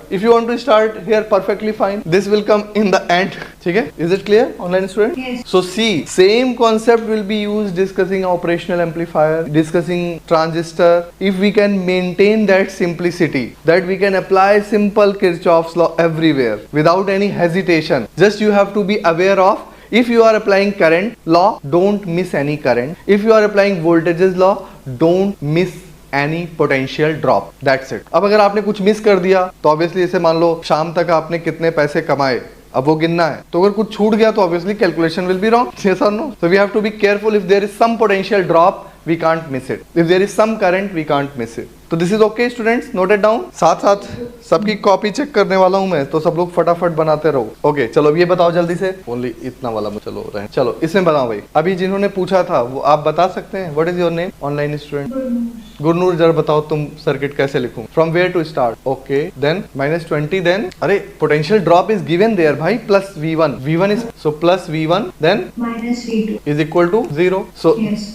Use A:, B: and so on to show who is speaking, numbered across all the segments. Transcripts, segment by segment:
A: If you want to start here, perfectly fine. This will come in the end. ठीक है? Is it clear, online student?
B: Yes.
A: So see, same concept will be used discussing operational amplifier, discussing transistor. If we can maintain that simplicity, that we can apply simple Kirchhoff's law everywhere without any hesitation. Just you have to be aware of, if you are applying current law, don't miss any current. If you are applying voltages law, don't miss any potential drop. That's it. अब अगर आपने कुछ miss कर दिया तो obviously जैसे मान लो शाम तक आपने कितने पैसे कमाए, अब वो गिनना है, तो अगर कुछ छूट गया तो obviously calculation will be wrong. Yes और no? So we have to be careful. If there is some potential drop, we can't miss it. If there is some current, we can't miss it. तो this is okay students, noted down. साथ साथ सबकी copy check करने वाला हूं मैं, तो सब लोग फटाफट बनाते रहो. ओके चलो अब ये बताओ जल्दी से. ओनली इतना वाला चलो रहे. चलो इसमें बताओ भाई, अभी जिन्होंने पूछा था वो आप बता सकते हैं. What is your name online student? Gurnoor. जरा बताओ तुम सर्किट कैसे लिखूं, from where to start. Okay then -20, then अरे potential drop is given there भाई, plus V1. V1 is so plus V1 then
B: -V2
A: is equal to 0. So
B: yes.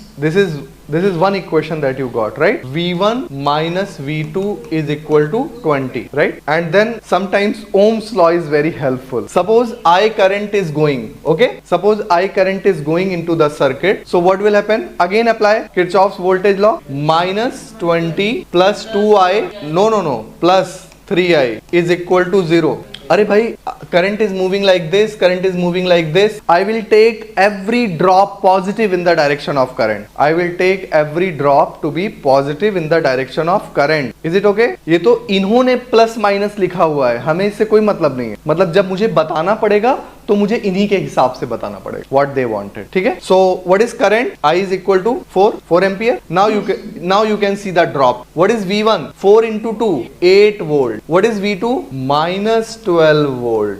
A: this is one equation that you got, right? V1 minus V2 is equal to 20, right? And then sometimes Ohm's law is very helpful. Suppose I current is going, okay? Suppose I current is going into the circuit. So what will happen? Again apply Kirchhoff's voltage law. Minus 20 plus 2I, no, plus 3I is equal to 0. अरे भाई current is moving like this, current is moving like this. I will take every drop positive in the direction of current. I will take every drop to be positive in the direction of current. Is it okay? ये तो इन्होंने plus minus लिखा हुआ है, हमें इससे कोई मतलब नहीं है. मतलब जब मुझे बताना पड़ेगा तो मुझे इन्हीं के हिसाब से बताना पड़ेगा. What they wanted. ठीक है? So what is current? I is equal to 4 ampere. Now you can see the drop. What is V1? 4 into 2, 8 volt. What is V2? -12 volt.